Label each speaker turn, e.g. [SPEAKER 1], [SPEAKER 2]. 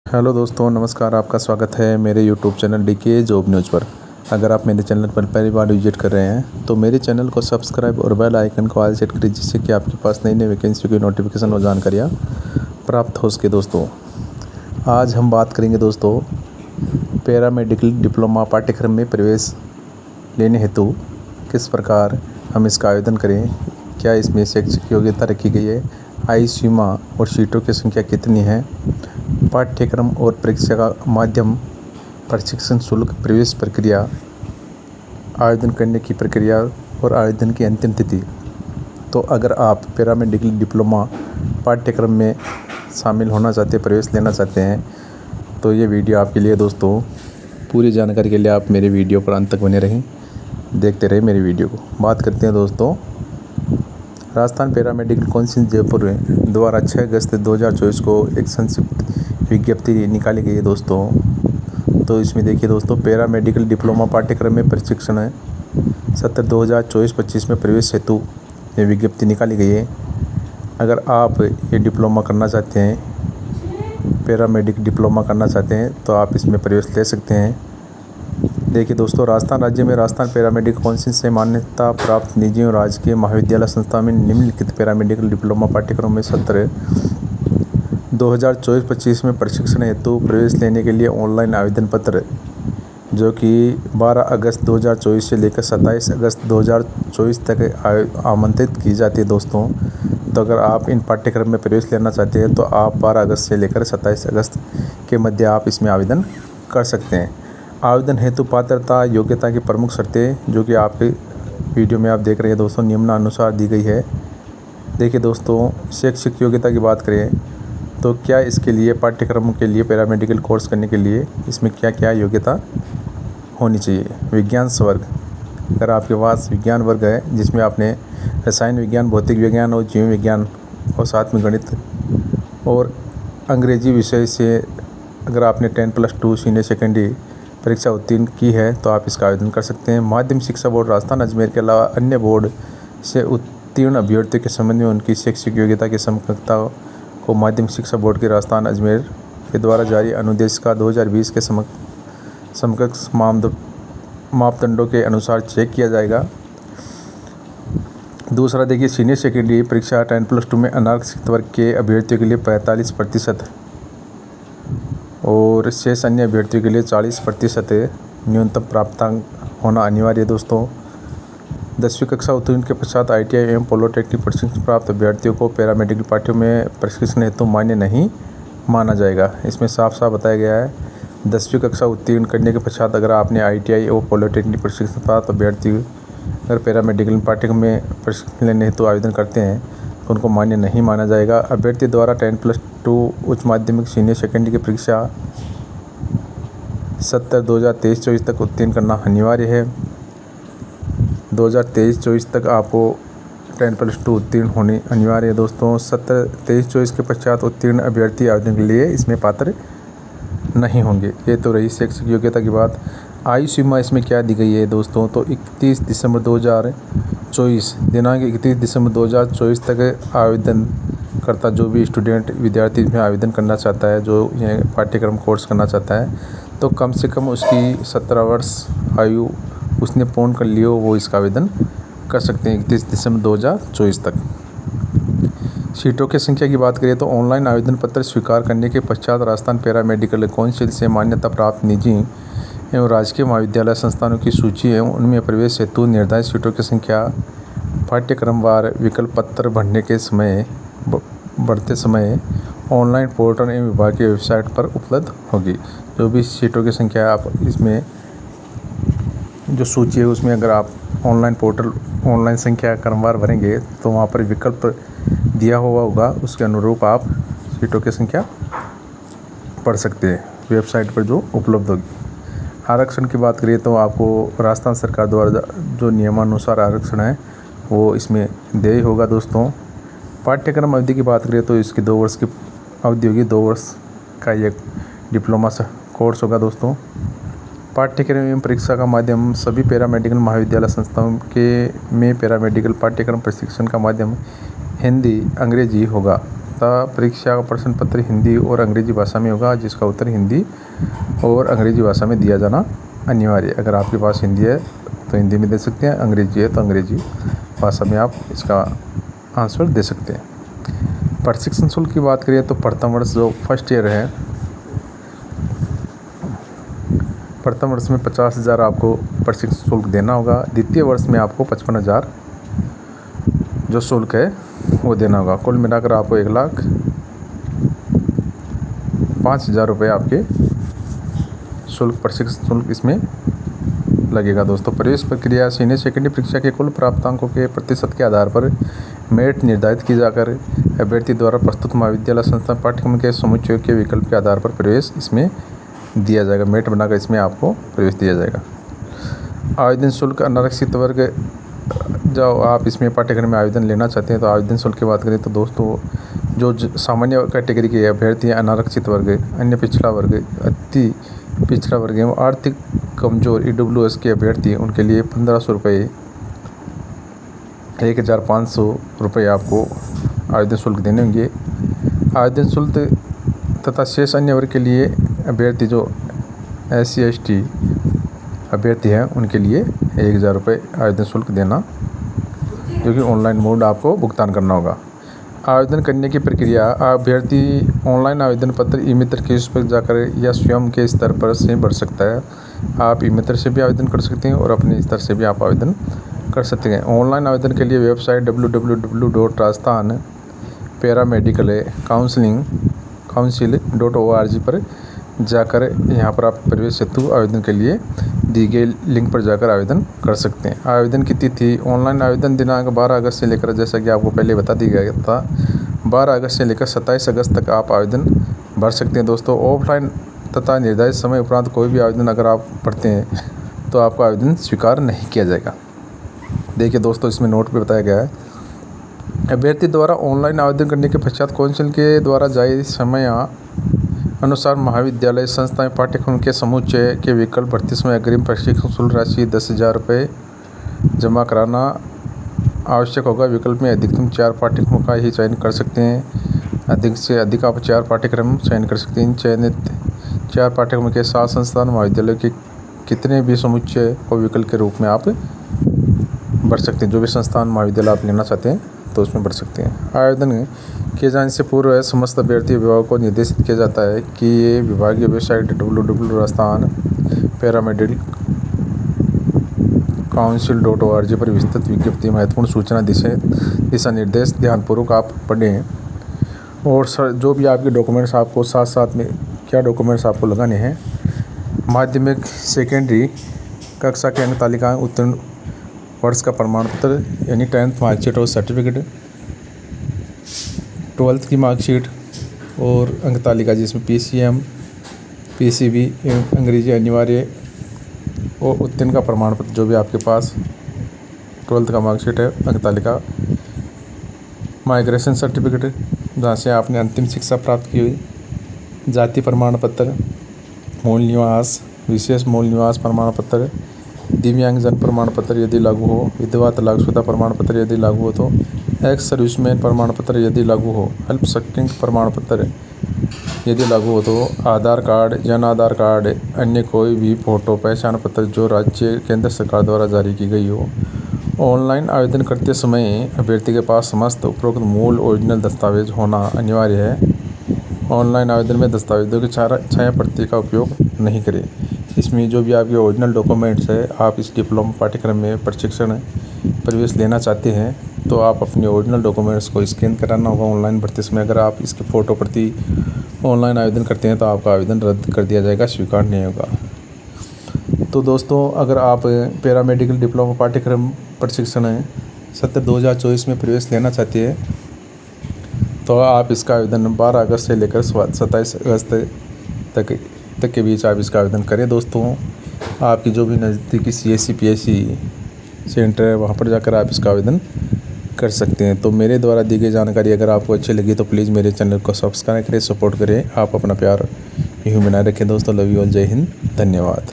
[SPEAKER 1] Hello दोस्तों, नमस्कार। आपका स्वागत है मेरे YouTube channel DK job news पर। अगर आप मेरे चैनल पर पहली बार विजिट कर रहे हैं तो मेरे चैनल को सब्सक्राइब और बेल आइकन को ऑल सेट करें, जिससे कि आपके पास नई नई वैकेंसी की नोटिफिकेशन और जानकारियाँ प्राप्त हो सके। दोस्तों, आज हम बात करेंगे दोस्तों पैरामेडिकल डिप्लोमा पाठ्यक्रम में प्रवेश लेने हेतु किस प्रकार हम इसका आवेदन करें, क्या इसमें शैक्षिक योग्यता रखी गई है, आयु सीमा और सीटों की संख्या कितनी है, पाठ्यक्रम और परीक्षा का माध्यम, प्रशिक्षण शुल्क, प्रवेश प्रक्रिया, आवेदन करने की प्रक्रिया और आवेदन की अंतिम तिथि। तो अगर आप पैरामेडिकल डिप्लोमा पाठ्यक्रम में शामिल होना चाहते हैं, प्रवेश लेना चाहते हैं, तो ये वीडियो आपके लिए दोस्तों। पूरी जानकारी के लिए आप मेरे वीडियो पर अंत तक बने रहें, देखते रहे मेरी वीडियो को। बात करते हैं दोस्तों, राजस्थान पैरामेडिकल काउंसिल जयपुर द्वारा 6 अगस्त 2024 को एक संक्षिप्त विज्ञप्ति निकाली गई है दोस्तों। तो इसमें देखिए दोस्तों, पैरामेडिकल डिप्लोमा पाठ्यक्रम में प्रशिक्षण है सत्र 2024-25 में प्रवेश हेतु ये विज्ञप्ति निकाली गई है। अगर आप ये डिप्लोमा करना चाहते हैं, पैरामेडिकल डिप्लोमा करना चाहते हैं, तो आप इसमें प्रवेश ले सकते हैं। देखिए दोस्तों, राजस्थान राज्य में राजस्थान पैरामेडिकल काउंसिल से मान्यता प्राप्त निजी और राजकीय महाविद्यालय संस्था में निम्नलिखित पैरामेडिकल डिप्लोमा पाठ्यक्रम में सत्र 2024-25 में प्रशिक्षण हेतु प्रवेश लेने के लिए ऑनलाइन आवेदन पत्र, जो कि 12 अगस्त 2024 से लेकर 27 अगस्त 2024 तक आमंत्रित की जाती है दोस्तों। तो अगर आप इन पाठ्यक्रम में प्रवेश लेना चाहते हैं तो आप 12 अगस्त से लेकर 27 अगस्त के मध्य आप इसमें आवेदन कर सकते हैं। आवेदन हेतु पात्रता योग्यता की प्रमुख शर्तें, जो कि आपके वीडियो में आप देख रहे हैं दोस्तों, निम्नानुसार दी गई है। देखिए दोस्तों, शैक्षिक योग्यता की बात करें तो क्या इसके लिए पाठ्यक्रम के लिए पैरामेडिकल कोर्स करने के लिए इसमें क्या क्या योग्यता होनी चाहिए। विज्ञान वर्ग, अगर आपके पास विज्ञान वर्ग है जिसमें आपने रसायन विज्ञान, भौतिक विज्ञान और जीव विज्ञान और साथ में गणित और अंग्रेजी विषय से अगर आपने 10+2 सीनियर सेकेंडरी परीक्षा उत्तीर्ण की है तो आप इसका आवेदन कर सकते हैं। माध्यमिक शिक्षा बोर्ड राजस्थान अजमेर के अलावा अन्य बोर्ड से उत्तीर्ण अभ्यर्थियों के संबंध में उनकी शैक्षिक योग्यता की समकक्षता को माध्यमिक शिक्षा बोर्ड के राजस्थान अजमेर के द्वारा जारी अनुदेशिका 2020 के समकक्ष मापदंडों के अनुसार चेक किया जाएगा। दूसरा देखिए, सीनियर सेकेंडरी परीक्षा 10+2 में अनारक्षित वर्ग के अभ्यर्थियों के लिए 45% और शेष अन्य अभ्यर्थियों के लिए 40% न्यूनतम प्राप्तांक होना अनिवार्य है दोस्तों। 10वीं कक्षा उत्तीर्ण के पश्चात ITI एवं पॉलिटेक्निक प्रशिक्षण प्राप्त अभ्यर्थियों को पैरामेडिकल पाठ्यों में प्रशिक्षण हेतु मान्य नहीं माना जाएगा। इसमें साफ साफ बताया गया है, 10वीं कक्षा उत्तीर्ण करने के पश्चात अगर आपने ITI एवं पॉलिटेक्निक प्रशिक्षण प्राप्त अभ्यर्थी अगर पैरामेडिकल पाठ्यक्रम में प्रशिक्षण लेने हेतु आवेदन करते हैं तो उनको मान्य नहीं माना जाएगा। अभ्यर्थी द्वारा 10+2 उच्च माध्यमिक सीनियर सेकेंडरी की परीक्षा सत्र 2023-24 तक उत्तीर्ण करना अनिवार्य है। 2023-24 तक आपको 10+2 उत्तीर्ण होनी अनिवार्य है दोस्तों। सत्र 23-24 के पश्चात उत्तीर्ण अभ्यर्थी आवेदन के लिए इसमें पात्र नहीं होंगे। ये तो रही शैक्षिक योग्यता की बात। आयु सीमा इसमें क्या दी गई है दोस्तों, तो 31 दिसंबर 2024 दिनांक 31 दिसंबर 2024 तक आवेदन करता जो भी स्टूडेंट विद्यार्थी में आवेदन करना चाहता है, जो ये पाठ्यक्रम कोर्स करना चाहता है, तो कम से कम उसकी 17 वर्ष आयु उसने पूर्ण कर लियो, वो इसका आवेदन कर सकते हैं 31 दिसंबर 2024 तक। सीटों की संख्या की बात करें तो ऑनलाइन आवेदन पत्र स्वीकार करने के पश्चात राजस्थान पैरामेडिकल काउंसिल से मान्यता प्राप्त निजी एवं राजकीय महाविद्यालय संस्थानों की सूची एवं उनमें प्रवेश हेतु निर्धारित सीटों की संख्या पाठ्यक्रमवार विकल्प पत्र भरते समय ऑनलाइन पोर्टल एवं विभाग की वेबसाइट पर उपलब्ध होगी। जो भी सीटों की संख्या आप इसमें जो सूची है उसमें अगर आप ऑनलाइन संख्या क्रमवार भरेंगे तो वहाँ पर विकल्प दिया हुआ होगा, उसके अनुरूप आप सीटों की संख्या पढ़ सकते हैं वेबसाइट पर जो उपलब्ध होगी। आरक्षण की बात करिए तो आपको राजस्थान सरकार द्वारा जो नियमानुसार आरक्षण है वो इसमें देय होगा दोस्तों। पाठ्यक्रम अवधि की बात करें तो इसकी 2 वर्ष की अवधि होगी, 2 वर्ष का ये डिप्लोमा कोर्स होगा दोस्तों। पाठ्यक्रम एवं परीक्षा का माध्यम सभी पैरामेडिकल महाविद्यालय संस्थाओं के में पैरामेडिकल पाठ्यक्रम प्रशिक्षण का माध्यम हिंदी अंग्रेजी होगा। तथा परीक्षा का प्रश्न पत्र हिंदी और अंग्रेजी भाषा में होगा, जिसका उत्तर हिंदी और अंग्रेजी भाषा में दिया जाना अनिवार्य है। अगर आपके पास हिंदी है तो हिंदी में दे सकते हैं, अंग्रेजी है तो अंग्रेजी भाषा में आप इसका आंसर दे सकते हैं। प्रशिक्षण शुल्क की बात करें तो प्रथम वर्ष जो फर्स्ट ईयर है, प्रथम वर्ष में 50,000 आपको प्रशिक्षण शुल्क देना होगा। द्वितीय वर्ष में आपको 55,000 जो शुल्क है वो देना होगा। कुल मिलाकर आपको 1,05,000 रुपये आपके शुल्क, प्रशिक्षण शुल्क इसमें लगेगा। दोस्तों, प्रवेश प्रक्रिया सीनियर सेकेंडरी परीक्षा के कुल प्राप्तांकों के प्रतिशत के आधार पर मेरिट निर्धारित की जाकर अभ्यर्थी द्वारा प्रस्तुत महाविद्यालय संस्थान पाठ्यक्रम के समुच्चय के विकल्प के आधार पर प्रवेश इसमें दिया जाएगा। मेरिट बनाकर इसमें आपको प्रवेश दिया जाएगा। आवेदन शुल्क अनारक्षित वर्ग, जब आप इसमें पाठ्यक्रम में आवेदन लेना चाहते हैं तो आवेदन शुल्क की बात करें तो दोस्तों, जो सामान्य कैटेगरी के अभ्यर्थी हैं, अनारक्षित वर्ग, अन्य पिछड़ा वर्ग, अति पिछड़ा वर्ग एवं आर्थिक कमजोर EWS के अभ्यर्थी, उनके लिए 1,500 रुपये, 1,500 रुपये आपको आवेदन शुल्क देने होंगे। आवेदन शुल्क तथा शेष अन्य वर्ग के लिए अभ्यर्थी जो SC ST अभ्यर्थी हैं उनके लिए 1,000 रुपये आवेदन शुल्क देना, जो कि ऑनलाइन मोड आपको भुगतान करना होगा। आवेदन करने की प्रक्रिया, अभ्यर्थी ऑनलाइन आवेदन पत्र ई-मित्र के उस पर जाकर या स्वयं के स्तर पर से भर सकता है। आप ई-मित्र से भी आवेदन कर सकते हैं और अपने स्तर से भी आप आवेदन कर सकते हैं। ऑनलाइन आवेदन के लिए वेबसाइट www.rajasthan-paramedical-council.org पर जाकर यहाँ पर आप प्रवेश हेतु आवेदन के लिए दी गई लिंक पर जाकर आवेदन कर सकते हैं। आवेदन की तिथि, ऑनलाइन आवेदन दिनांक 12 अगस्त से लेकर, जैसा कि आपको पहले बता दिया गया था, 12 अगस्त से लेकर 27 अगस्त तक आप आवेदन भर सकते हैं। दोस्तों, ऑफलाइन तथा निर्धारित समय उपरांत कोई भी आवेदन अगर आप भरते हैं तो आपका आवेदन स्वीकार नहीं किया जाएगा। देखिए दोस्तों, इसमें नोट पे बताया गया है, अभ्यर्थी द्वारा ऑनलाइन आवेदन करने के पश्चात काउंसिल के द्वारा जारी समय अनुसार महाविद्यालय संस्थाएं पाठ्यक्रम के समुच्चय के विकल्प भरते समय अग्रिम प्रशिक्षण शुल्क राशि 10,000 रुपये जमा कराना आवश्यक होगा। विकल्प में अधिकतम 4 पाठ्यक्रमों का ही चयन कर सकते हैं। अधिक से अधिक आप 4 पाठ्यक्रम चयन कर सकते हैं। चयनित 4 पाठ्यक्रमों के साथ संस्थान महाविद्यालय के कितने भी समुच्चय और विकल्प के रूप में आप भर सकते हैं। जो भी संस्थान महाविद्यालय आप लेना चाहते हैं तो उसमें भर सकते हैं। आवेदन किए जाने से पूर्व समस्त अभ्यर्थी विभागों को निर्देशित किया जाता है कि ये विभागीय वेबसाइट www.rajasthan-paramedical-council.org पर विस्तृत विज्ञप्ति, महत्वपूर्ण सूचना, दिशा निर्देश ध्यानपूर्वक आप पढ़ें। और जो भी आपके डॉक्यूमेंट्स आपको साथ साथ में क्या डॉक्यूमेंट्स आपको लगाने हैं, माध्यमिक सेकेंडरी कक्षा के अंक तालिका, उत्तीर्ण वर्ष का प्रमाण पत्र यानी 10th मार्कशीट और सर्टिफिकेट, 12th की मार्कशीट और अंक तालिका जिसमें PCM, PCB एवं अंग्रेजी अनिवार्य, और उत्तीर्ण का प्रमाण पत्र जो भी आपके पास 12th का मार्कशीट है, अंक तालिका, माइग्रेशन सर्टिफिकेट जहाँ से आपने अंतिम शिक्षा प्राप्त की हुई, जाति प्रमाण पत्र, मूल निवास, विशेष मूल निवास प्रमाण पत्र, दिव्यांगजन प्रमाण पत्र यदि लागू हो, विधवा तलाकशुदा प्रमाण पत्र यदि लागू हो तो, एक्स सर्विसमैन प्रमाण पत्र यदि लागू हो, अल्पसंख्यक प्रमाण पत्र यदि लागू हो तो, आधार कार्ड, जन आधार कार्ड, अन्य कोई भी फोटो पहचान पत्र जो राज्य केंद्र सरकार द्वारा जारी की गई हो। ऑनलाइन आवेदन करते समय अभ्यर्थी के पास समस्त उपरोक्त मूल ओरिजिनल दस्तावेज होना अनिवार्य है। ऑनलाइन आवेदन में दस्तावेजों की छाया प्रति का उपयोग नहीं करें। इसमें जो भी आपके ओरिजिनल डॉक्यूमेंट्स है, आप इस डिप्लोमा पाठ्यक्रम में प्रशिक्षण प्रवेश लेना चाहते हैं तो आप अपने ओरिजिनल डॉक्यूमेंट्स को स्कैन कराना होगा ऑनलाइन भरते समय। अगर आप इसके फ़ोटो प्रति ऑनलाइन आवेदन करते हैं तो आपका आवेदन रद्द कर दिया जाएगा, स्वीकार नहीं होगा। तो दोस्तों, अगर आप पैरामेडिकल डिप्लोमा पाठ्यक्रम प्रशिक्षण सत्र 2024 में प्रवेश लेना चाहते हैं तो आप इसका आवेदन 12 अगस्त से लेकर 27 अगस्त तक के बीच आप इसका आवेदन करें। दोस्तों, आपकी जो भी नज़दीकी CSC PSC सेंटर है वहाँ पर जाकर आप इसका आवेदन कर सकते हैं। तो मेरे द्वारा दी गई जानकारी अगर आपको अच्छी लगी तो प्लीज़ मेरे चैनल को सब्सक्राइब करें, सपोर्ट करें। आप अपना प्यार यूँ बनाए रखें। दोस्तों, लव यू ऑल, जय हिंद, धन्यवाद।